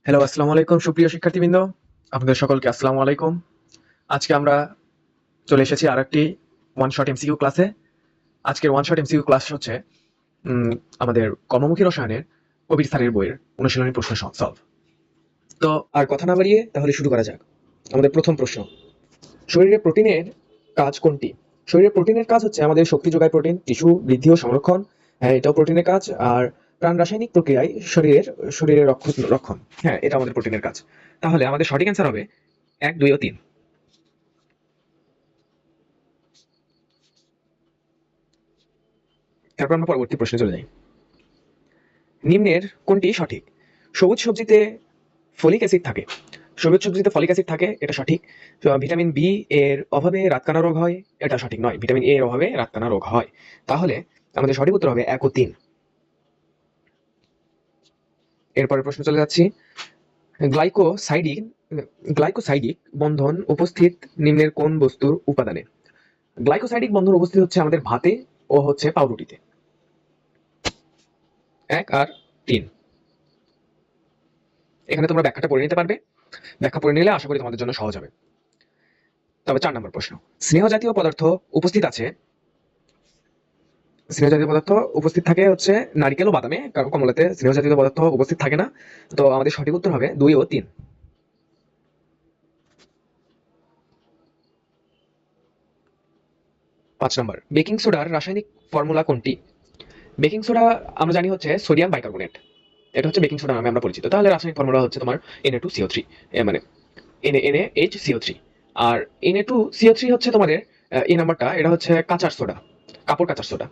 Hello, আসসালামু আলাইকুম সুপ্রিয় শিক্ষার্থীবৃন্দ। আপনাদের সকলকে আসসালামু আলাইকুম। আজকে আমরা চলে এসেছি আরেকটি ওয়ান শট এমসিকিউ ক্লাসে। আজকের ওয়ান শট এমসিকিউ ক্লাস হচ্ছে আমাদের কর্মমুখী রসায়নের কবির স্যারের বইয়ের অনুশীলনী প্রশ্ন সলভ। তো আর কথা না বাড়িয়ে তাহলে শুরু করা যাক। আমাদের প্রথম প্রশ্ন, শরীরে প্রোটিনের কাজ কোনটি? শরীরে প্রোটিনের কাজ হচ্ছে আমাদের শক্তি যোগায় প্রোটিন, টিস্যু বৃদ্ধি ও সংরক্ষণ। হ্যাঁ, এটাও প্রোটিনের কাজ। আর প্রাণ রাসায়নিক প্রক্রিয়ায় শরীরের রক্ষণ। হ্যাঁ, এটা আমাদের প্রোটিনের কাজ। তাহলে আমাদের সঠিক অ্যান্সার হবে ১, ২ ও ৩। তারপর আমরা পরবর্তী প্রশ্নে চলে যাই। নিম্নের কোনটি সঠিক? সবুজ সবজিতে ফলিক অ্যাসিড থাকে। সবুজ সবজিতে ফলিক অ্যাসিড থাকে, এটা সঠিক। ভিটামিন বি এর অভাবে রাতকানা রোগ হয়, এটা সঠিক নয়। ভিটামিন এ এর অভাবে রাতকানা রোগ হয়। তাহলে আমাদের সঠিক উত্তর হবে ১ ও ৩। এরপরের প্রশ্ন চলে যাচ্ছি। গ্লাইকোসাইডিক গ্লাইকোসাইডিক বন্ধন উপস্থিত নিম্নের কোন বস্তুর উপাদানে? গ্লাইকোসাইডিক বন্ধন উপস্থিত হচ্ছে আমাদের ভাতে ও হচ্ছে পাউরুটিতে। ১ আর ৩। এখানে তোমরা ব্যাখ্যাটা পড়ে নিতে পারবে। ব্যাখ্যা পড়ে নিলে আশা করি তোমাদের জন্য সহজ হবে। তবে ৪ নম্বর প্রশ্ন, স্নেহ জাতীয় পদার্থ উপস্থিত আছে। স্নেহ জাতীয় পদার্থ উপস্থিত থাকে হচ্ছে নারিকেল ও বাদামে, কারণ কমলাতে স্নেহ জাতীয় পদার্থ উপস্থিত থাকে না। তো আমাদের সঠিক উত্তর হবে ২ ও ৩। ৫ নম্বর, বেকিং সোডার রাসায়নিক ফর্মুলা কোনটি? বেকিং সোডা আমরা জানি হচ্ছে সোডিয়াম বাইকার্বনেট। এটা হচ্ছে বেকিং সোডা নামে আমরা পরিচিত। তাহলে রাসায়নিক ফর্মুলা হচ্ছে তোমার Na2CO3, মানে NaHCO3। আর Na2CO3 হচ্ছে তোমাদের এই নাম্বারটা, এটা হচ্ছে কাঁচার সোডা, কাপড় কাঁচার সোডা।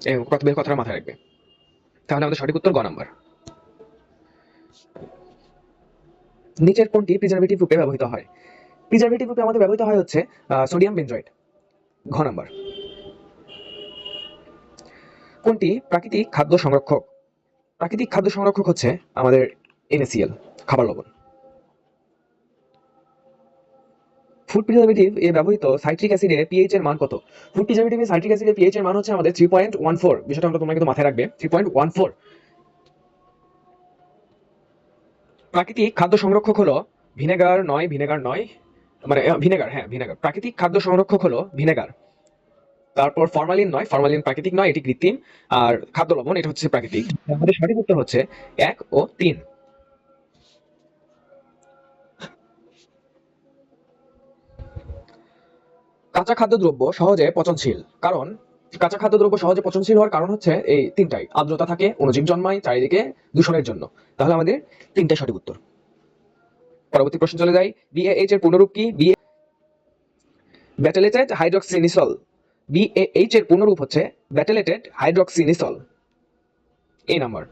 এই কথাটা মাথায় রাখবে। তাহলে আমাদের সঠিক উত্তর গ নাম্বার। নিচের কোনটি প্রিজারভেটিভ রূপে ব্যবহৃত হয়? প্রিজারভেটিভ রূপে আমাদের ব্যবহৃত হয় হচ্ছে সোডিয়াম বেনজয়েড, ঘ নাম্বার। কোনটি প্রাকৃতিক খাদ্য সংরক্ষক? প্রাকৃতিক খাদ্য সংরক্ষক হচ্ছে আমাদের NaCl, খাবার লবণ। ফুড প্রিজারভেটিভ এ ব্যবহৃত সাইট্রিক অ্যাসিডের পিএইচ এর মান কত? ফুড প্রিজারভেটিভে সাইট্রিক অ্যাসিডের পিএইচ এর মান হচ্ছে আমাদের 3.14। বিষয়টা আমরা তোমরা কিন্তু মাথায় রাখবে, 3.14। প্রাকৃতিক খাদ্য সংরক্ষক হলো ভিনেগার নয়, মানে ভিনেগার, হ্যাঁ ভিনেগার। প্রাকৃতিক খাদ্য সংরক্ষক হলো ভিনেগার। তারপর ফরমালিন নয়, ফরমালিন প্রাকৃতিক নয়, এটি কৃত্রিম। আর খাদ্য লবণ এটা হচ্ছে প্রাকৃতিক। আমাদের সঠিক উত্তর হচ্ছে ১ ও ৩। কাঁচা খাদ্যদ্রব্য সহজে পচনশীল কারণ, কাঁচা খাদ্যদ্রব্য সহজে পচনশীল হওয়ার কারণ হচ্ছে এই তিনটাই: আর্দ্রতা থাকে, অণুজীব জন্মায়, চারিদিকে দূষণের জন্য। তাহলে আমাদের তিনটাই সঠিক উত্তর। পরবর্তী প্রশ্ন চলে যাই। BAH এর পূর্ণরূপ কি? ব্যাটালেটেড হাইড্রক্সিনিসল। BAH এর পূর্ণরূপ হচ্ছে ব্যাটালেটেড হাইড্রক্সিনিসল। এই নাম্বার।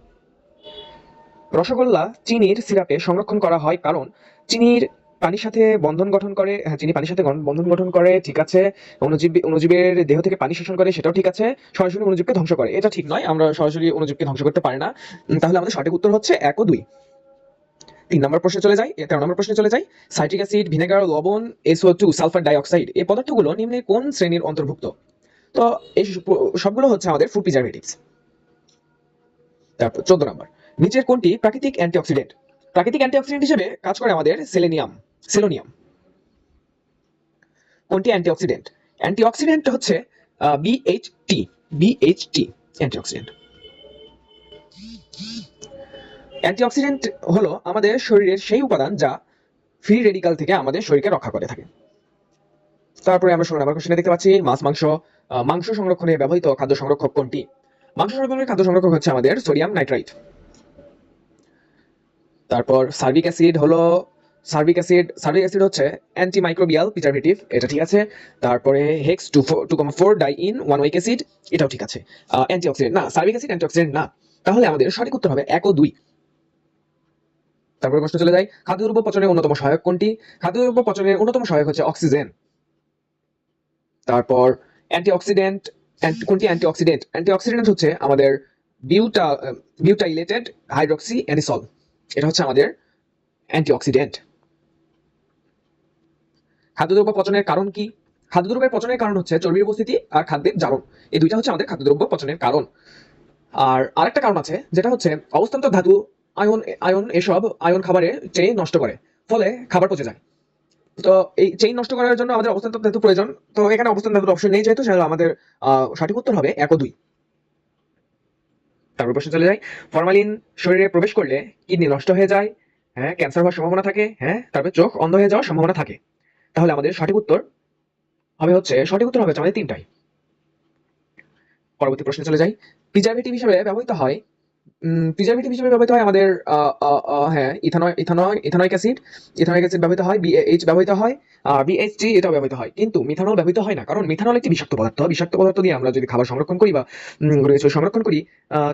রসগোল্লা চিনির সিরাপে সংরক্ষণ করা হয় কারণ চিনির পানির সাথে বন্ধন গঠন করে। হ্যাঁ, চিনি পানির সাথে বন্ধন গঠন করে, ঠিক আছে। অণুজীবের দেহ থেকে পানি শোষণ করে, সেটাও ঠিক আছে। সরাসরি অণুজীবকে ধ্বংস করে, এটা ঠিক নয়। আমরা সরাসরি অণুজীবকে ধ্বংস করতে পারি না। তাহলে আমাদের সঠিক উত্তর হচ্ছে ১ ও ২। ৩ নম্বর প্রশ্নে চলে যাই, ১৩ নম্বর প্রশ্নে চলে যাই। সাইট্রিক অ্যাসিড, ভিনেগার, লবণ, SO2, সালফার ডাইঅক্সাইড এই পদার্থগুলো নিম্নে কোন শ্রেণীর অন্তর্ভুক্ত? তো এই সবগুলো হচ্ছে আমাদের ফুড প্রিজারভেটিভস। তারপর ১৪ নম্বর, নিচের কোনটি প্রাকৃতিক অ্যান্টিঅক্সিডেন্ট? প্রাকৃতিক অ্যান্টিঅক্সিডেন্ট হিসেবে কাজ করে আমাদের সেলোনিয়াম। কোনটি অ্যান্টিঅক্সিডেন্ট? অ্যান্টিঅক্সিডেন্ট হচ্ছে বিএইচটি। BHD antioxidant. অ্যান্টিঅক্সিডেন্ট হলো আমাদের শরীরের সেই উপাদান যা ফ্রি রেডিকাল থেকে আমাদের শরীরকে রক্ষা করে থাকে। তারপরে আমরা ১৬ নম্বর কোশ্চেনে দেখতে পাচ্ছি মাংস সংরক্ষণে ব্যবহৃত খাদ্য সংরক্ষক কোনটি? মাংস সংরক্ষণের খাদ্য সংরক্ষক হচ্ছে আমাদের সোডিয়াম নাইট্রাইট। তারপর সার্বিক অ্যাসিড হচ্ছে অ্যান্টিমাইক্রোবিয়াল প্রিজারভেটিভ, এটা ঠিক আছে। তারপরে হেক্স 2,4 ডাইইন 1 ওয়িক অ্যাসিড, এটাও ঠিক আছে। অ্যান্টিঅক্সিডেন্ট না, সার্বিক অ্যাসিড অ্যান্টিঅক্সিডেন্ট না। তাহলে আমাদের সঠিক উত্তর হবে ১ ও ২। তারপরে প্রশ্ন চলে যায়, খাদ্যদ্রব্য পচনের অন্যতম সহায়ক কোনটি? খাদ্যদ্রব্য পচনের অন্যতম সহায়ক হচ্ছে অক্সিজেন। তারপর অ্যান্টিঅক্সিডেন্ট, কোনটি অ্যান্টিঅক্সিডেন্ট? অ্যান্টিঅক্সিডেন্ট হচ্ছে আমাদের বিউটাইলেটেড হাইড্রক্সি অ্যানিসল, এটা হচ্ছে আমাদের অ্যান্টিঅক্সিডেন্ট। খাদ্যদ্রব্য পচনের কারণ কি? খাদ্যদ্রব্যের পচনের কারণ হচ্ছে চর্বির উপস্থিতি আর খাদ্যের জারণ। এই দুইটা হচ্ছে আমাদের খাদ্যদ্রব্য পচনের কারণ। আর আরেকটা কারণ আছে, যেটা হচ্ছে অবস্থান্তর ধাতু আয়ন আয়ন এসব আয়ন খাবারের চেইন নষ্ট করে, ফলে খাবার পচে যায়। তো এই চেইন নষ্ট করার জন্য আমাদের অবস্থান ধাতু প্রয়োজন। তো এখানে অবস্থান ধাতুর অপশন নেই যেহেতু, সেহেতু আমাদের সঠিক উত্তর হবে 1 ও 2। তারপর প্রশ্ন চলে যায়, ফরমালিন শরীরে প্রবেশ করলে কিডনি নষ্ট হয়ে যায়, হ্যাঁ ক্যান্সার হওয়ার সম্ভাবনা থাকে, হ্যাঁ তারপর চোখ অন্ধ হয়ে যাওয়ার সম্ভাবনা থাকে। তাহলে আমাদের সঠিক উত্তর হবে হচ্ছে আমাদের তিনটাই। পরবর্তী প্রশ্নে চলে যাই, প্রিজারভেটিভ হিসেবে ব্যবহৃত হয় আমাদের হ্যাঁ ইথানয়িক অ্যাসিড ব্যবহৃত হয়, BAH ব্যবহৃত হয়, BHT এটাও ব্যবহৃত হয়, কিন্তু মিথানল ব্যবহৃত হয় না, কারণ মিথানল একটি বিষাক্ত পদার্থ দিয়ে আমরা যদি খাবার সংরক্ষণ করি বা কোনো কিছু সংরক্ষণ করি,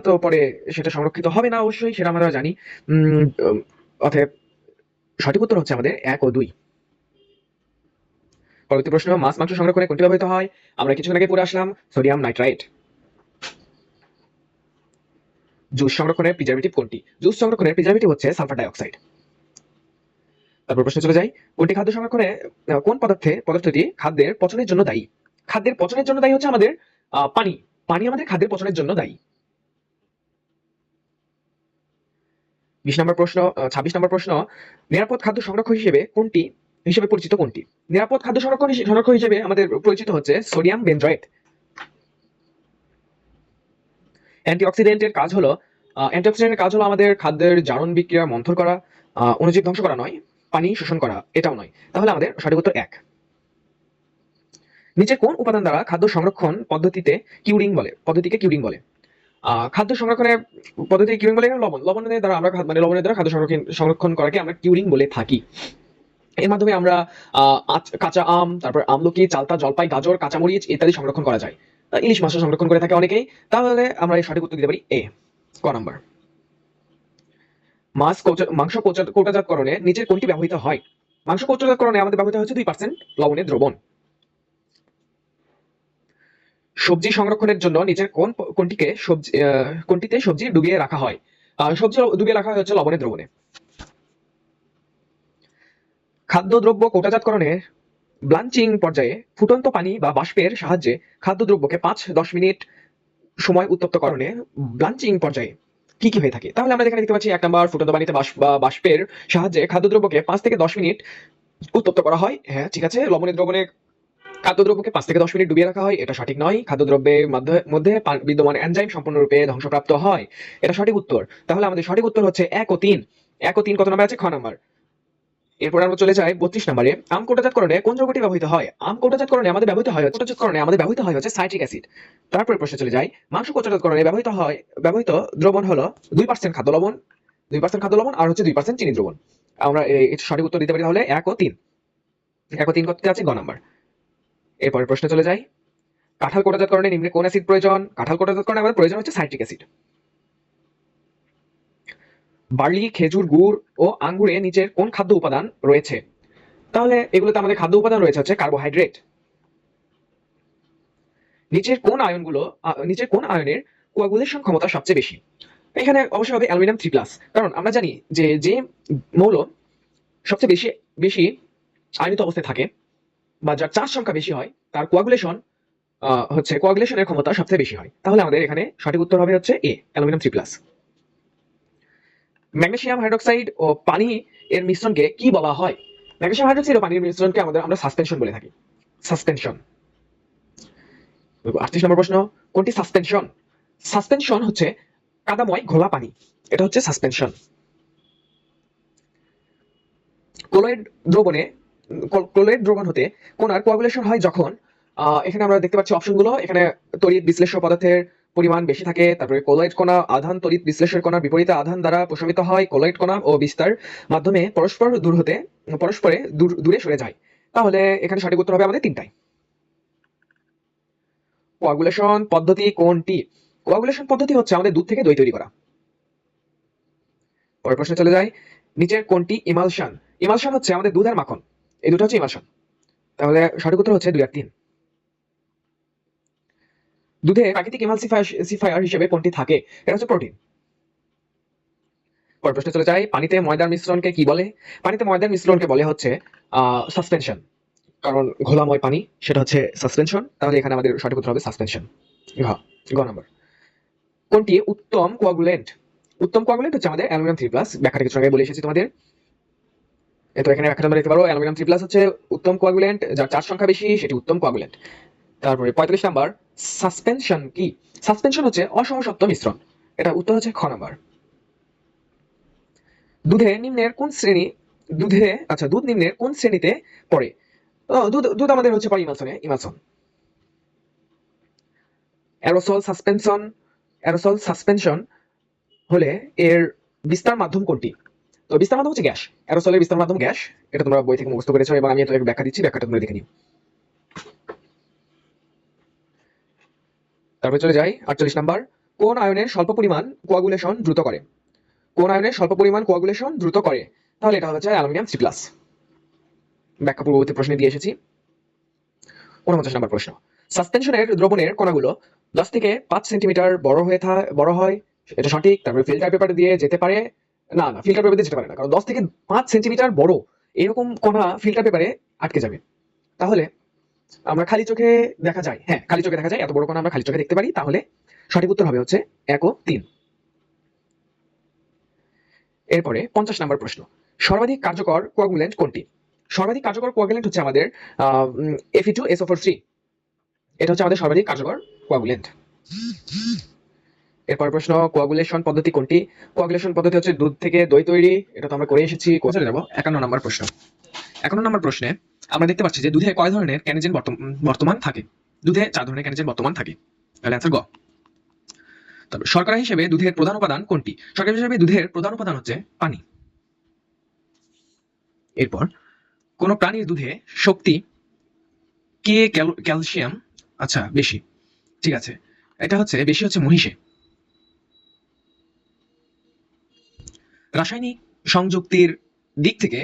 তো পরে সেটা সংরক্ষিত হবে না, অবশ্যই সেটা আমরা জানি। অতএব সঠিক উত্তর হচ্ছে আমাদের 1 ও 2। পরবর্তী প্রশ্ন, মাছ মাংস সংরক্ষণে কোনটি ব্যবহৃত হয়? আমরা কিছুক্ষণ আগে পড়ে আসলাম সোডিয়াম নাইট্রাইট। জুস সংরক্ষণের প্রিজারভেটিভ কোনটি? জুস সংরক্ষণের প্রিজারভেটিভ হচ্ছে সালফার ডাইঅক্সাইড। তারপর প্রশ্ন চলে যাই, কোনটি খাদ্য সংরক্ষণে কোন পদার্থটি খাদ্যের পচনের জন্য দায়ী? খাদ্যের পচনের জন্য দায়ী হচ্ছে আমাদের পানি। পানি আমাদের খাদ্যের পচনের জন্য দায়ী। 26 নম্বর প্রশ্ন, নিরাপদ খাদ্য সংরক্ষণ হিসেবে পরিচিত কোনটি? নিরাপদ খাদ্য সংরক্ষণ হিসেবে আমাদের পরিচিত হচ্ছে সোডিয়াম বেনজয়েট। অ্যান্টিঅক্সিডেন্টের কাজ হলো আমাদের খাদ্যের জারণ বিক্রিয়া মন্থর করা, অণুজীব ধ্বংস করা নয়, পানি শোষণ করা এটাও নয়। তাহলে আমাদের সঠিক উত্তর 1। নিচে কোন উপাদান দ্বারা খাদ্য সংরক্ষণ পদ্ধতিকে কিউরিং বলে? খাদ্য সংরক্ষণের পদ্ধতি কিউরিং বলে, লবণের দ্বারা খাদ্য সংরক্ষণ করাকে আমরা কিউরিং বলে থাকি। এর মাধ্যমে আমরা কাঁচা আম, তারপর আমলকি, চালতা, জলপাই, গাজর, কাঁচামরিচ ইত্যাদি সংরক্ষণ করা যায়। ইলিশ মাছ সংরক্ষণ করে থাকে অনেকেই। তাহলে আমরা এই সঠিক উত্তর দিতে পারি এ, ক নাম্বার। মাংস কোটাজাতকরণে নিচের কোনটি ব্যবহৃত হয়? মাংস কোটাজাতকরণে আমাদের ব্যবহৃত হচ্ছে 2% লবণের দ্রবণ। সবজি সংরক্ষণের জন্য নিচের কোনটিতে সবজি ডুবিয়ে রাখা হয়? সবজি ডুবিয়ে রাখা হয় হচ্ছে লবণের দ্রবণে। খাদ্যদ্রব্য কোটাজাতকরণে ব্লাঞ্চিং পর্যায়ে ফুটন্ত পানি বা বাষ্পের সাহায্যে খাদ্যদ্রব্যকে 5-10 মিনিট সময় উত্তপ্ত করণে ব্লাঞ্চিং পর্যায়ে কি কি হয়ে থাকে? তাহলে আমরা এখানে দেখতে পাচ্ছি 1 নাম্বার, ফুটন্ত পানিতে বাষ্পের সাহায্যে খাদ্যদ্রব্যকে 5 থেকে 10 মিনিট উত্তপ্ত করা হয়। হ্যাঁ ঠিক আছে, লবণের দ্রবণে খাদ্যদ্রব্যকে 5 থেকে 10 মিনিট ডুবিয়ে রাখা হয়, এটা সঠিক নয়। খাদ্যদ্রব্যের মধ্যে বিদ্যমান এনজাইম সম্পূর্ণরূপে ধ্বংসপ্রাপ্ত হয়, এটা সঠিক উত্তর। তাহলে আমাদের সঠিক উত্তর হচ্ছে 1 ও 3। 1 ও 3 কত নাম্বার আছে? খ নাম্বার। এরপর আমরা চলে যাই 32 নম্বরে, আম কোটাজাতকরণে কোন যৌগটি ব্যবহৃত হয়? আম কোটাজাতকরণে আমাদের ব্যবহৃত হয় হচ্ছে সাইট্রিক অ্যাসিড। তারপরে প্রশ্নে চলে যাই, মাংস কোটাজাতকরণে ব্যবহৃত দ্রবণ হলো 2% খাদ্য লবণ, আর হচ্ছে 2% চিনি দ্রবণ। আমরা এই সঠিক উত্তর দিতে পারি তাহলে 1 ও 3। 1 ও 3 করতে আছে গ নাম্বার। এরপরের প্রশ্নে চলে যাই, কাঁঠাল কোটাজাতকরণে নিম্নে কোন অ্যাসিড প্রয়োজন? কাঁঠাল কোটাজাতকরণে আমাদের প্রয়োজন হচ্ছে সাইট্রিক অ্যাসিড। বার্লি, খেজুর, গুড় ও আঙ্গুরে নিচের কোন খাদ্য উপাদান রয়েছে? তাহলে এগুলোতে আমাদের খাদ্য উপাদান রয়েছে হচ্ছে কার্বোহাইড্রেট। নিচের কোন আয়নের কোয়াগুলেশন ক্ষমতা সবচেয়ে বেশি? এখানে অবশ্যই হবে অ্যালুমিনিয়াম 3+, কারণ আমরা জানি যে মৌল সবচেয়ে বেশি বেশি আয়নিত অবস্থায় থাকে বা যার চার্জ সংখ্যা বেশি হয়, তার কোয়াগুলেশনের ক্ষমতা সবচেয়ে বেশি হয়। তাহলে আমাদের এখানে সঠিক উত্তর হবে হচ্ছে এ, অ্যালুমিনিয়াম 3+। ম্যাগনেসিয়াম হাইড্রোক্সাইড ও পানি এর মিশ্রণকে কি বলা হয়? ম্যাগনেসিয়াম হাইড্রোক্সাইড ও পানির মিশ্রণকে আমরা সাসপেনশন বলে থাকি। সাসপেনশন। 38 নম্বর প্রশ্ন, কোনটি সাসপেনশন? সাসপেনশন হচ্ছে কাদাময় ঘোলা পানি, এটা হচ্ছে সাসপেনশন। ক্লোরাইড দ্রবণ হতে কোনার কোয়াগুলেশন হয় যখন, এখানে আমরা দেখতে পাচ্ছি অপশনগুলো, এখানে তড়িৎ বিশ্লেষ্য পদার্থের পরিমাণ বেশি থাকে, তারপরে কোলয়েড কণা আধান তড়িৎ বিশ্লেষের কণার বিপরীতে আধান দ্বারা প্রশমিত হয়, কোলয়েড কণা ও বিস্তার মাধ্যমে পরস্পরে দূরে সরে যায়। তাহলে এখানে সঠিক উত্তর হবে আমাদের তিনটাই। কোয়াগুলেশন পদ্ধতি কোনটি? কোয়াগুলেশন পদ্ধতি হচ্ছে আমাদের দুধ থেকে দই তৈরি করা। পরের প্রশ্নে চলে যায়, নিচের কোনটি ইমালশন? ইমালশন হচ্ছে আমাদের দুধ আর মাখন, এই দুটো হচ্ছে ইমালশন। তাহলে সঠিক উত্তর হচ্ছে 2 আর 3। দুধে প্রাকৃতিক ইমালসিফায়ার হিসেবে কোনটি থাকে? এটা হচ্ছে প্রোটিন। পরের প্রশ্নে চলে যায়, পানিতে ময়দার মিশ্রণকে কি বলে? পানিতে ময়দার মিশ্রণকে বলে হচ্ছে সাসপেনশন, কারণ ঘোলাময় পানি সেটা হচ্ছে সাসপেনশন। তাহলে এখানে আমাদের সঠিক উত্তর হবে সাসপেনশন, গ নাম্বার। কোনটি উত্তম কোয়াগুলেন্ট? উত্তম কোয়াগুলেন্ট হচ্ছে আমাদের অ্যালুমিনিয়াম 3+, ব্যাখ্যাটা কিছু আগে বলে এসেছি তোমাদের। তো এখানে ব্যাখ্যাটা তোমরা দেখতে পারো, অ্যালুমিনিয়াম 3+ হচ্ছে উত্তম কোয়াগুলেন্ট, যার চার্জ সংখ্যা বেশি সেটি উত্তম কোয়াগুলেন্ট। তারপরে 45 নাম্বার, সাসপেনশন কি? সাসপেনশন হচ্ছে অসমসত্ব মিশ্রণ। এটা উত্তর হচ্ছে খ নাম্বার। দুধে নিম্নের কোন শ্রেণী দুধ নিম্নের কোন শ্রেণীতে পড়ে? দুধ আমাদের হচ্ছে পড়ে ইমালসন। অ্যারোসল সাসপেনশন হলে এর বিস্তার মাধ্যম কোনটি? তো বিস্তার মাধ্যম হচ্ছে গ্যাস। অ্যারোসলের বিস্তার মাধ্যম গ্যাস। এটা তোমরা বই থেকে মুখস্থ করেছো এবং আমি এত ব্যাখ্যা দিচ্ছি, ব্যাখ্যাটা তোমরা দেখে নিও। তারপরে চলে যাই 48 নাম্বার, কোন আয়নের স্বল্প পরিমাণ কোয়াগুলেশন দ্রুত করে? কোন আয়নের স্বল্প পরিমাণ কোয়াগুলেশন দ্রুত করে? তাহলে এটা হচ্ছে অ্যালুমিনিয়াম 3+। ব্যাখ্যা পূর্ববর্তী প্রশ্নে দিয়ে এসেছি। 49 নম্বর প্রশ্ন, সাসপেনশনের দ্রবণের কণাগুলো 10 থেকে 5 সেন্টিমিটার বড় হয়, এটা সঠিক। তারপরে ফিল্টার পেপার দিয়ে যেতে পারে না, ফিল্টার পেপার দিয়ে যেতে পারে না, কারণ 10 থেকে 5 সেন্টিমিটার বড় এরকম কণা ফিল্টার পেপারে আটকে যাবে। তাহলে আমরা খালি চোখে দেখা যায়, হ্যাঁ খালি চোখে দেখা যায়, এত বড় কণা আমরা খালি চোখে দেখতে পারি। তাহলে সঠিক উত্তর হবে হচ্ছে 1 ও 3। এরপরে 50 নম্বর প্রশ্ন, সর্বাধিক কার্যকর কোয়াগুলেন্ট কোনটি? সর্বাধিক কার্যকর কোয়াগুলেন্ট হচ্ছে আমাদের Fe2SO4 3। এটা হচ্ছে আমাদের সর্বাধিক কার্যকর কোয়াগুলেন্ট। এরপর প্রশ্ন, কোয়াগুলেশন পদ্ধতি কোনটি? কোয়াগুলেশন পদ্ধতি হচ্ছে দুধ থেকে দই তৈরি। এটা তো আমরা করে এসেছি। চলে যাব 51 নম্বর প্রশ্ন। 51 নম্বর প্রশ্নে আমরা দেখতে পাচ্ছি যে দুধে কয় ধরনের ক্যানেজেন বর্তমান থাকে? দুধে 4 ধরনের ক্যানেজেন বর্তমান থাকে। তাহলে অ্যান্সার গ। তারপর শর্করা হিসেবে দুধের প্রধান উপাদান কোনটি? শর্করা হিসেবে দুধের প্রধান উপাদান হচ্ছে পানি। এরপর কোন প্রাণীর দুধে শক্তি কে ক্যালসিয়াম আচ্ছা বেশি? ঠিক আছে, এটা হচ্ছে বেশি হচ্ছে মহিষে। রাসায়নিক সংযুক্তির দিক থেকে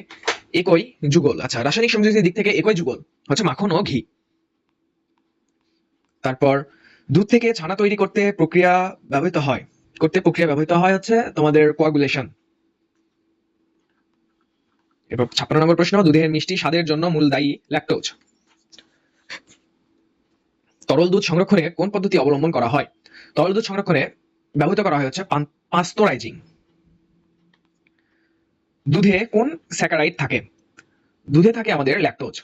একই যুগল, আচ্ছা রাসায়নিক সংযুক্তির দিক থেকে একই যুগল হচ্ছে মাখন ও ঘি। তারপর দুধ থেকে ছানা তৈরি করতে প্রক্রিয়া ব্যবহৃত হয় হচ্ছে তোমাদের কোয়াগুলেশন। এরপর 56 নম্বর প্রশ্ন, দুধের মিষ্টি স্বাদের জন্য মূল দায়ী ল্যাকটোজ। তরল দুধ সংরক্ষণে কোন পদ্ধতি অবলম্বন করা হয়? তরল দুধ সংরক্ষণে ব্যবহৃত করা হয় হচ্ছে পাস্টোরাইজিং। দুধে কোন স্যাকারাইড থাকে? দুধে থাকে আমাদের ল্যাকটোজ।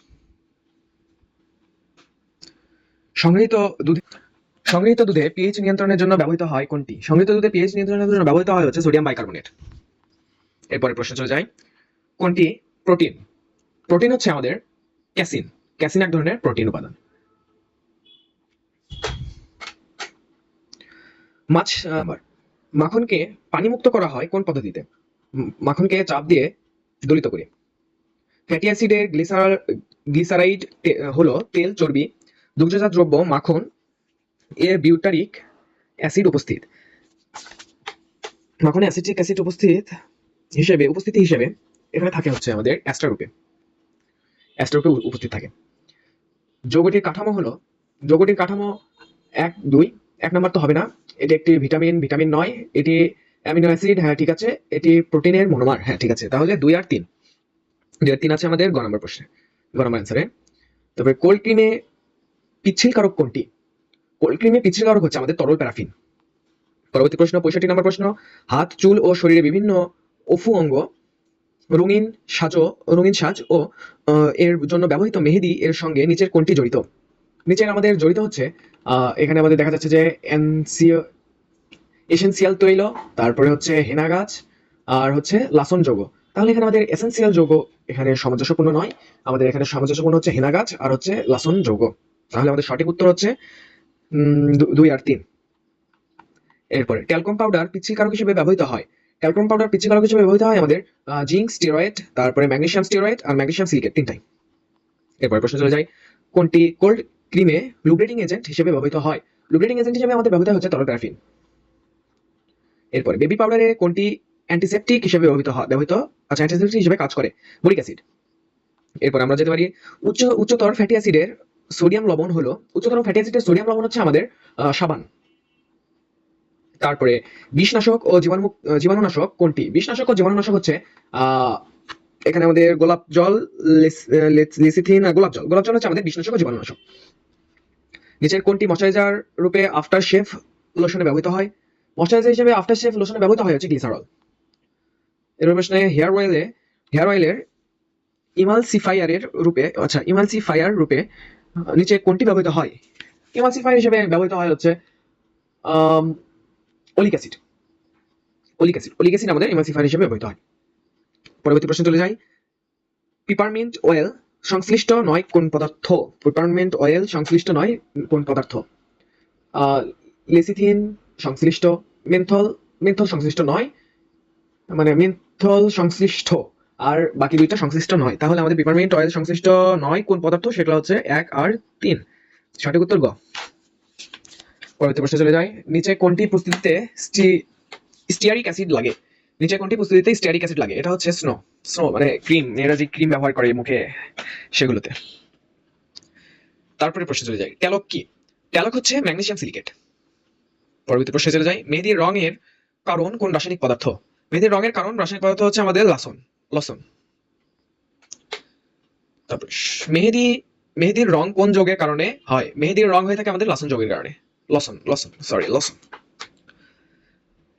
সংগৃহীত দুধে পিএইচ নিয়ন্ত্রণের জন্য ব্যবহৃত হয় কোনটি? সংগৃহীত দুধে পিএইচ নিয়ন্ত্রণের জন্য ব্যবহৃত হয় হচ্ছে সোডিয়াম বাইকার্বনেট। এরপরে প্রশ্ন চলে যায়, কোনটি প্রোটিন? প্রোটিন হচ্ছে আমাদের ক্যাসিন। ক্যাসিন এক ধরনের প্রোটিন উপাদান। মাখনকে পানিমুক্ত করা হয় কোন পদ্ধতিতে? মাখনকে চাপ দিয়ে দলিত করে। ফ্যাটি অ্যাসিডের গ্লিসারাইড হলো তেল, চর্বি, দুগ্ধজাত দ্রব্য, মাখন এর বিউটারিক অ্যাসিড উপস্থিত। মাখনে অ্যাসিটিক অ্যাসিড উপস্থিতি হিসেবে এখানে থাকে হচ্ছে আমাদের অ্যাস্টার রূপে উপস্থিত থাকে। যৌগটির কাঠামো 1, 2। 1 নাম্বার তো হবে না, এটি একটি ভিটামিন নয়, এটি অ্যামিনো অ্যাসিড, হ্যাঁ ঠিক আছে, এটি প্রোটিনের মনোমার, হ্যাঁ ঠিক আছে। তাহলে 2 আর 3, 2 আর 3 আছে আমাদের গ নম্বর প্রশ্নে, গ নম্বর অ্যান্সারে। তবে কোল্ড ক্রিমে পিচ্ছিল কারক কোনটি? কোল্ড ক্রিমে পিচ্ছিল কারক হচ্ছে আমাদের তরল প্যারাফিন। পরবর্তী প্রশ্ন 65 নম্বর প্রশ্ন, হাত, চুল ও শরীরে বিভিন্ন অফু অঙ্গ রঙিন সাজ ও এর জন্য ব্যবহৃত মেহেদি এর সঙ্গে নিচের কোনটি জড়িত? নিচের আমাদের জড়িত হচ্ছে এখানে আমাদের দেখা যাচ্ছে যে এসেনসিয়াল তৈল, তারপরে হচ্ছে হেনা গাছ, আর হচ্ছে লাসন যৌগ। তাহলে এখানে আমাদের এসেনসিয়াল যৌগ এখানে সামঞ্জস্যপূর্ণ নয়, আমাদের এখানে সামঞ্জস্যপূর্ণ হচ্ছে হেনা গাছ আর হচ্ছে লাসন যৌগ। তাহলে আমাদের সঠিক উত্তর হচ্ছে 2 আর 3। এরপরে ট্যালকম পাউডার পিচ্ছিল কারক হিসেবে ব্যবহৃত হয়। ট্যালকম পাউডার পিচ্ছিল কারক হিসেবে ব্যবহৃত হয় আমাদের জিঙ্ক স্টেরয়েড, তারপরে ম্যাগনেসিয়াম স্টেরয়েড আর ম্যাগনেসিয়াম সিলিকেট, তিনটাই। এরপর প্রশ্ন চলে যায়, কোনটি কোল্ড ক্রিমে লুব্রিকেটিং এজেন্ট হিসেবে ব্যবহৃত হয়? লুব্রিকেটিং এজেন্ট হিসেবে আমাদের ব্যবহৃত হচ্ছে তরল প্যারাফিন। এরপরে বেবি পাউডারে কোনটি অ্যান্টিসেপটিক হিসেবে অ্যান্টিসেপটিক হিসেবে কাজ করে? Boric acid. এরপর আমরা যেতে পারি উচ্চতর ফ্যাটি অ্যাসিডের সোডিয়াম লবণ হচ্ছে আমাদের সাবান। তারপরে বিষনাশক ও জীবাণুনাশক কোনটি? বিষনাশক ও জীবাণুনাশক হচ্ছে এখানে আমাদের গোলাপ জল, লিসিথিন আর গোলাপ জল হচ্ছে আমাদের বিষনাশক ও জীবাণুনাশক। নিচের কোনটি ময়শ্চারাইজার রূপে আফটার শেভ লোশনে ব্যবহৃত হয়? ময়শ্চারাইজার হিসেবে আফটার শেভ লোশনে ব্যবহৃত হয় হচ্ছে গ্লিসারল। এর প্রশ্নে হেয়ার অয়েলের ইমালসিফায়ার রূপে নিচে কোনটি ব্যবহৃত হয়? ইমালসিফায়ার হিসেবে ব্যবহৃত হয় হচ্ছে ওলিক অ্যাসিড। ওলিক অ্যাসিড আমাদের ইমালসিফায়ার হিসেবে ব্যবহৃত হয়। পরবর্তী প্রশ্ন চলে যাই। পিপারমিন্ট অয়েল সংশ্লিষ্ট নয় কোন পদার্থ? পিপারমিন্ট অয়েল সংশ্লিষ্ট নয় কোন পদার্থ? লেসিথিন সংশ্লিষ্ট, মেন্থল সংশ্লিষ্ট নয়, মানে মেন্থল সংশ্লিষ্ট আর বাকি দুইটা সংশ্লিষ্ট নয়। তাহলে আমাদের পিপারমিন্ট অয়েল সংশ্লিষ্ট নয় কোন পদার্থ? সেটা হচ্ছে 1 আর 3। সঠিক উত্তর গ। পরবর্তী প্রশ্নে চলে যায়। নিচে কোনটি প্রস্তুতিতে স্টিয়ারিক অ্যাসিড লাগে? নিচে কোনটি প্রস্তুতিতে স্টিয়ারিক অ্যাসিড লাগে? এটা হচ্ছে স্নো মানে ক্রিম, এরা যে ক্রিম ব্যবহার করে মুখে সেগুলোতে। তারপরে প্রশ্নে চলে যায়। ট্যালক কি? ট্যালক হচ্ছে ম্যাগনেসিয়াম সিলিকেট। পরবর্তী প্রশ্নে চলে যায়। মেহেদির রঙের কারণ কোন রাসায়নিক পদার্থ? মেহেদির রঙের কারণ রাসায়নিক পদার্থ হচ্ছে আমাদের লসন। তারপর মেহেদির রং কোন যৌগের কারণে হয়? মেহেদির রং হয়ে থাকে আমাদের লসন যৌগের কারণে। লসন।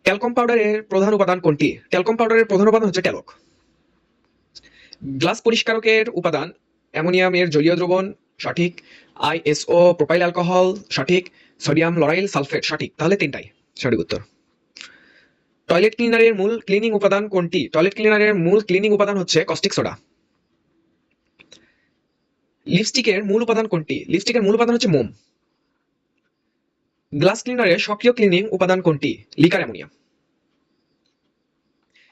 ট্যালকম পাউডারের প্রধান উপাদান কোনটি? ট্যালকম পাউডারের প্রধান উপাদান হচ্ছে ট্যালক। গ্লাস পরিষ্কারকের উপাদান অ্যামোনিয়ামের জলীয় দ্রবণ, সঠিক। আইএসও প্রোপাইল অ্যালকোহল, সঠিক। সোডিয়াম লরাইল সালফেট, সঠিক। তাহলে তিনটাই সঠিক উত্তর। টয়লেট ক্লিনারের মূল ক্লিনিং উপাদান কোনটি? টয়লেট ক্লিনারের মূল ক্লিনিং উপাদান হচ্ছে কস্টিক সোডা। লিপস্টিকের মূল উপাদান কোনটি? লিপস্টিকের মূল উপাদান হচ্ছে মোম। গ্লাস ক্লিনারের সক্রিয় ক্লিনিং উপাদান কোনটি? Liquor ammonia.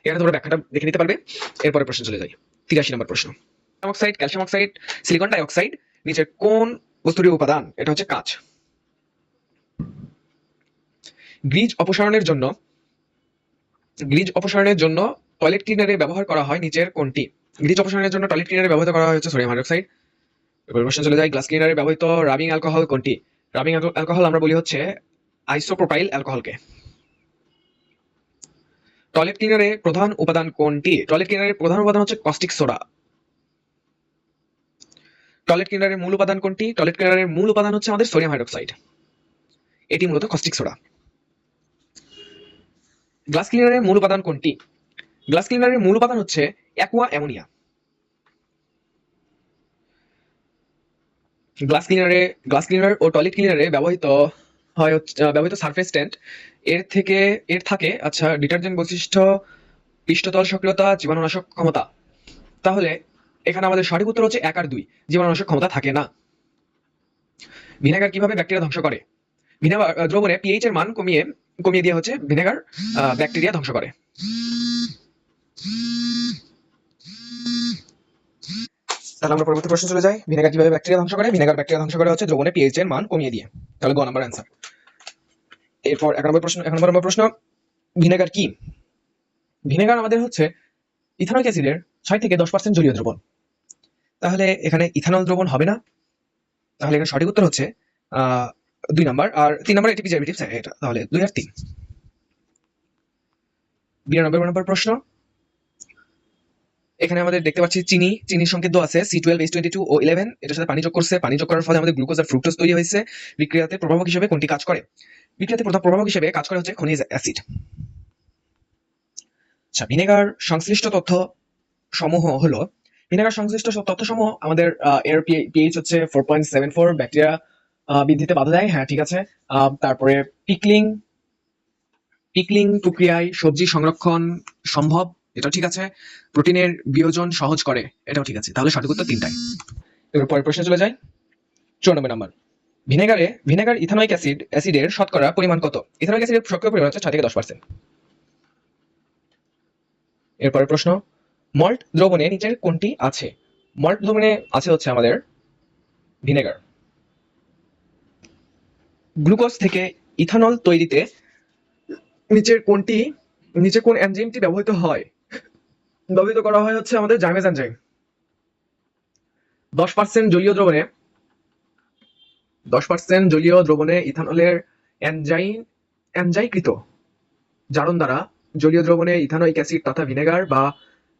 এখানে তোমরা ব্যাখ্যাটা দেখে নিতে পারবে। এরপরে প্রশ্ন চলে যাই। 83 নম্বর প্রশ্ন। Oxide, calcium oxide, silicon dioxide নিচের কোন বস্তুটির উপাদান? এটা হচ্ছে কাঁচ। গ্রিজ অপসারণের জন্য টয়লেট ক্লিনারে ব্যবহার করা হয় নিচের কোনটি? গ্রিজ অপসারণের জন্য টয়লেট ক্লিনারে ব্যবহৃত করা হচ্ছে সোডিয়াম হাইড্রোক্সাইড। এরপর প্রশ্ন চলে যায়। গ্লাস ক্লিনারে ব্যবহৃত রাবিং অ্যালকোহল কোনটি? রাবিং অ্যালকোহল আমরা বলি হচ্ছে আইসোপ্রোপাইল অ্যালকোহলকে। টয়লেট ক্লিনারে প্রধান উপাদান কোনটি? টয়লেট ক্লিনারের প্রধান উপাদান হচ্ছে কস্টিক সোডা। টয়লেট ক্লিনারের মূল উপাদান কোনটি? টয়লেট ক্লিনারের মূল উপাদান হচ্ছে আমাদের সোডিয়াম হাইড্রোক্সাইড, এটি মূলত কস্টিক সোডা। গ্লাস ক্লিনারের মূল উপাদান কোনটি? গ্লাস ক্লিনারের মূল উপাদান হচ্ছে অ্যাকুয়া অ্যামোনিয়া। গ্লাস ক্লিনার ও টয়লেট ক্লিনারে ব্যবহৃত সারফেস টেন্ট এর থাকে ডিটারজেন্ট বৈশিষ্ট্য, পৃষ্ঠতল সক্রিয়তা, জীবাণুনাশক ক্ষমতা। তাহলে এখানে আমাদের সঠিক উত্তর হচ্ছে 1 আর 2, জীবাণুনাশক ক্ষমতা থাকে না। ভিনেগার কিভাবে ব্যাকটেরিয়া ধ্বংস করে? ভিনেগার দ্রবণে পিএইচ এর মান কমিয়ে দিয়ে হচ্ছে ভিনেগার ব্যাকটেরিয়া ধ্বংস করে। তাহলে আমরা পরবর্তী প্রশ্ন চলে যাই। ভিনেগার কিভাবে ব্যাকটেরিয়া ধ্বংস করে? ভিনেগার ব্যাকটেরিয়া ধ্বংস করে হচ্ছে দ্রবণে পিএইচ এর মান কমিয়ে দিয়ে। তাহলে গ নাম্বার অ্যান্সার। এরপর 1 নম্বর প্রশ্ন। ভিনেগার কি? ভিনেগার আমাদের হচ্ছে ইথানলিক অ্যাসিডের 6 থেকে 10% জলীয় দ্রবণ। তাহলে এখানে ইথানল দ্রবণ হবে না। তাহলে এখানে সঠিক উত্তর হচ্ছে 2 নাম্বার। আর 3 নাম্বার এটি প্রিজারভেটিভস, এটা তাহলে 2 আর 3। 92 নম্বর প্রশ্ন। এখানে আমাদের দেখতে পাচ্ছি চিনির সংকেত দেওয়া আছে C12, H22 ও 11। এটার সাথে পানি যোগ করছে। পানি যোগ করার ফলে আমাদের গ্লুকোজ আর ফ্রুক্টোজ তৈরি হয়েছে। বিক্রিয়াতে প্রভাবক হিসেবে কোনটি কাজ করে? বিক্রিয়াতে প্রভাবক হিসেবে কাজ করে হচ্ছে খনিজ অ্যাসিড। ভিনেগার সংশ্লিষ্ট তথ্য সমূহ হলো, ভিনেগার সংশ্লিষ্ট তথ্য সমূহ আমাদের এর পিএইচ হচ্ছে 4.74, ব্যাকটেরিয়া বৃদ্ধিতে বাধা দেয়, হ্যাঁ ঠিক আছে। তারপরে পিকলিং প্রক্রিয়ায় সবজি সংরক্ষণ সম্ভব, এটাও ঠিক আছে। প্রোটিনের বিয়োজন সহজ করে, এটাও ঠিক আছে। তাহলে সঠিক উত্তর 3টাই। এবার পরের প্রশ্নে চলে যাই। 94 নম্বর। ভিনেগার ইথানোয়িক অ্যাসিডের শতকরা পরিমাণ কত? ইথানোয়িক অ্যাসিডের সক্রিয় পরিমাণ হচ্ছে 6 থেকে 10%। এরপরের প্রশ্ন। মল্ট দ্রবণে নিচের কোনটি আছে? মল্ট দ্রবণে আছে হচ্ছে আমাদের ভিনেগার। গ্লুকোজ থেকে ইথানল তৈরিতে নিচে কোন এনজাইমটি ব্যবহৃত করা হয় হচ্ছে আমাদের জাইমেজ এনজাইম। 10% জলীয় দ্রবণে ইথানলের এনজাইকৃত জারণ দ্বারা জলীয় দ্রবণে ইথানোয়িক অ্যাসিড তথা ভিনেগার বা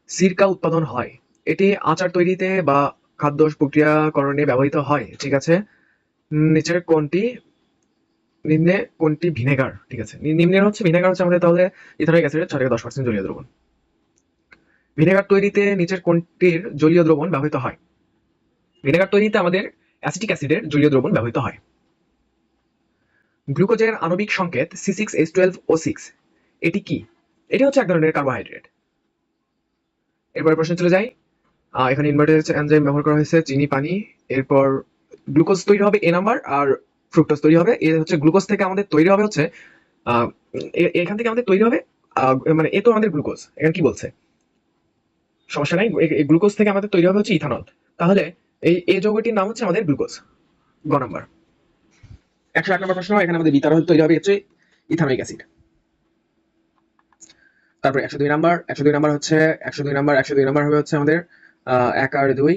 সিরকা উৎপাদন হয়। এটি আচার তৈরিতে বা খাদ্য প্রক্রিয়াকরণে ব্যবহৃত হয়, ঠিক আছে। নিচের কোনটি নিম্নে কোনটি ভিনেগার? ঠিক আছে, নিম্নের হচ্ছে ভিনেগার হচ্ছে আমাদের তাহলে ইথানোয়িক অ্যাসিডের 6 থেকে 10% জলীয় দ্রবণ। ভিনেগার তৈরিতে নিচের কোনটির জলীয় দ্রবণ ব্যবহৃত হয়? ভিনেগার তৈরিতে আমাদের অ্যাসিটিক অ্যাসিডের জলীয় দ্রবণ ব্যবহৃত হয়। গ্লুকোজের আণবিক সংকেত C6H12O6 এটি কি? এটি হচ্ছে এক ধরনের কার্বোহাইড্রেট। এরপরে প্রশ্ন চলে যাই। এখানে ইনভার্টেড এনজাইম ব্যবহার করা হয়েছে, চিনি, পানি। এরপর গ্লুকোজ তৈরি হবে এ নাম্বার, আর ফ্রুক্টোজ তৈরি হবে। এ হচ্ছে গ্লুকোজ থেকে আমাদের তৈরি হবে হচ্ছে এখান থেকে আমাদের তৈরি হবে মানে এ তো আমাদের গ্লুকোজ, এখানে কি বলছে সমস্যা নাই। গ্লুকোজ থেকে আমাদের তৈরি হবে হচ্ছে ইথানল। তাহলে এই যৌগটির নাম হচ্ছে আমাদের গ্লুকোজ, গ নাম্বার। 101 নম্বর প্রশ্ন, এখানে আমাদের বিতার তৈরি হবে হচ্ছে ইথানোয়িক অ্যাসিড। তারপর 102 নাম্বার হচ্ছে 102 নাম্বার হবে হচ্ছে আমাদের 1 আর 2।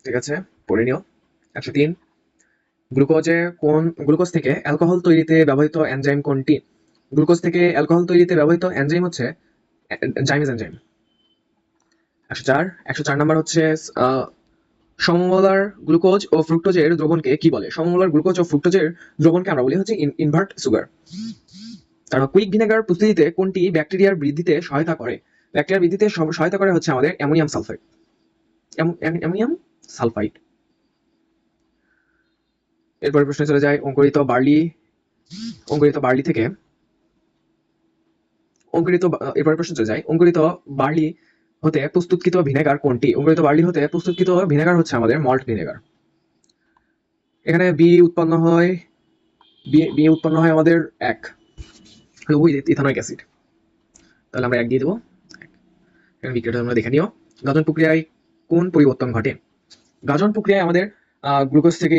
ঠিক আছে, পড়ে নিও। 103, গ্লুকোজ থেকে অ্যালকোহল তৈরিতে ব্যবহৃত এনজাইম কোনটি? গ্লুকোজ থেকে অ্যালকোহল তৈরিতে ব্যবহৃত এনজাইম হচ্ছে জাইমেজ এনজাইম। 104 নাম্বার হচ্ছে সমমোলার গ্লুকোজ ও ফ্রুক্টোজের দ্রবণকে কি বলে? সমমোলার গ্লুকোজ ও ফ্রুক্টোজের দ্রবণকে আমরা বলি হচ্ছে ইনভার্ট সুগার। তারপর কুইক ভিনেগার প্রস্তুতিতে কোনটি ব্যাকটেরিয়ার বৃদ্ধিতে সহায়তা করে? ব্যাকটেরিয়ার বৃদ্ধিতে সহায়তা করে হচ্ছে আমাদের অ্যামোনিয়াম সালফাইড। Ammonium sulphide. এরপরে প্রশ্ন চলে যায় অঙ্কুরিত বার্লি হতে প্রস্তুতকৃত ভিনেগার কোনটি? অঙ্কুরিত বার্লি হতে প্রস্তুতকৃত ভিনেগার হচ্ছে আমাদের মল্ট ভিনেগার। এখানে বি উৎপন্ন হয় আমাদের 1 ইথানোয়িক অ্যাসিড। তাহলে আমরা 1 দিয়ে দেবো। এখানে বিক্রিয়াটা আমরা দেখে নিও। গাজন প্রক্রিয়ায় কোন পরিবর্তন ঘটে? গাজন প্রক্রিয়ায় আমাদের গ্লুকোজ থেকে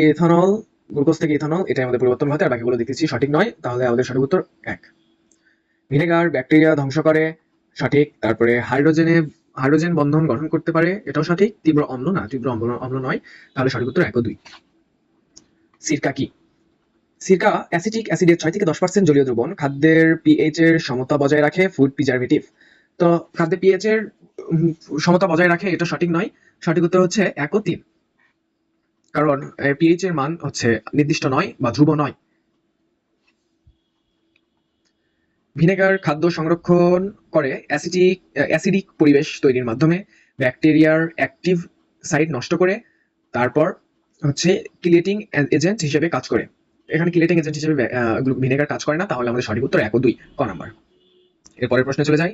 ইথানল এটাই আমাদের পরিবর্তন ঘটে, আর বাকিগুলো দেখতেছি সঠিক নয়। তাহলে আমাদের সঠিক উত্তর 1। ভিনেগার ব্যাকটেরিয়া ধ্বংস করে, সঠিক। তারপরে হাইড্রোজেন বন্ধন গঠন করতে পারে, এটাও সঠিক। তীব্র অম্ল নয়। তাহলে সঠিক উত্তর 1 ও 2। সিরকা কি? সিরকা অ্যাসিটিক অ্যাসিডের 6 থেকে 10% জলীয় দ্রবণ। খাদ্যের পিএইচ এর সমতা বজায় রাখে, ফুড প্রিজারভেটিভ। তো খাদ্যের পিএইচ এর সমতা বজায় রাখে, এটা সঠিক নয়। সঠিক উত্তর হচ্ছে 1 ও 3, কারণ পিএইচ এর মান হচ্ছে নির্দিষ্ট নয় বা ধ্রুব নয়। ভিনেগার খাদ্য সংরক্ষণ করে অ্যাসিডিক পরিবেশ তৈরির মাধ্যমে ব্যাকটেরিয়ার অ্যাক্টিভ সাইট নষ্ট করে, তারপর হচ্ছে কিলেটিং এজেন্ট হিসেবে কাজ করে। এখানে কিলেটিং এজেন্ট হিসেবে ভিনেগার কাজ করে না। তাহলে আমাদের সঠিক উত্তর 1 ও 2, ক নাম্বার। এরপরের প্রশ্নে চলে যাই।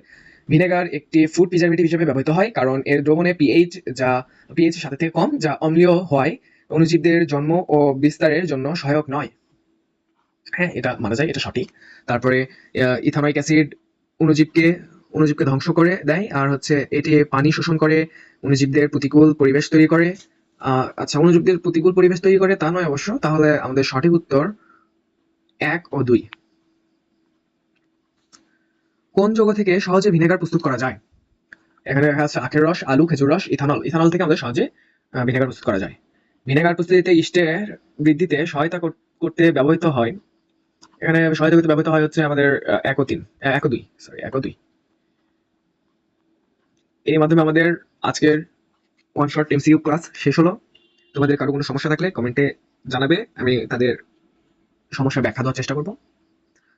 ভিনেগার একটি ফুড প্রিজারভেটিভ হিসেবে ব্যবহৃত হয় কারণ এর দ্রবণে পিএইচ এর সাথে থেকে কম, যা অম্লীয় হওয়ায় অণুজীবদের জন্ম ও বিস্তারের জন্য সহায়ক নয়। হ্যাঁ, এটা মানা যায়, এটা সঠিক। তারপরে ইথানোয়িক অ্যাসিড অণুজীবকে ধ্বংস করে দেয়, আর হচ্ছে এটি পানি শোষণ করে, অণুজীবদের প্রতিকূল পরিবেশ তৈরি করে। আচ্ছা, অণুজীবদের প্রতিকূল পরিবেশ তৈরি করে তা নয় অবশ্য। তাহলে আমাদের সঠিক উত্তর 1 ও 2। কোন যৌগ থেকে সহজে ভিনেগার প্রস্তুত করা যায়? এখানে দেখা যাচ্ছে আখের রস, আলু, খেজুর রস, ইথানল থেকে আমাদের সহজে ভিনেগার প্রস্তুত করা যায়। ভিনেগার প্রস্তুতিতে ইস্টের বৃদ্ধিতে সহায়তা করতে ব্যবহৃত হয়। এখানে সহায়তা করতে ব্যবহৃত হয় হচ্ছে আমাদের 1 ও 2। এর মাধ্যমে আমাদের আজকের ওয়ান শট এমসিকিউ ক্লাস শেষ হলো। তোমাদের কারো কোনো সমস্যা থাকলে কমেন্টে জানাবে, আমি তাদের সমস্যার ব্যাখ্যা দেওয়ার চেষ্টা করব।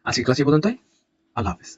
আজকের ক্লাস এই পর্যন্তই। আল্লাহ হাফেজ।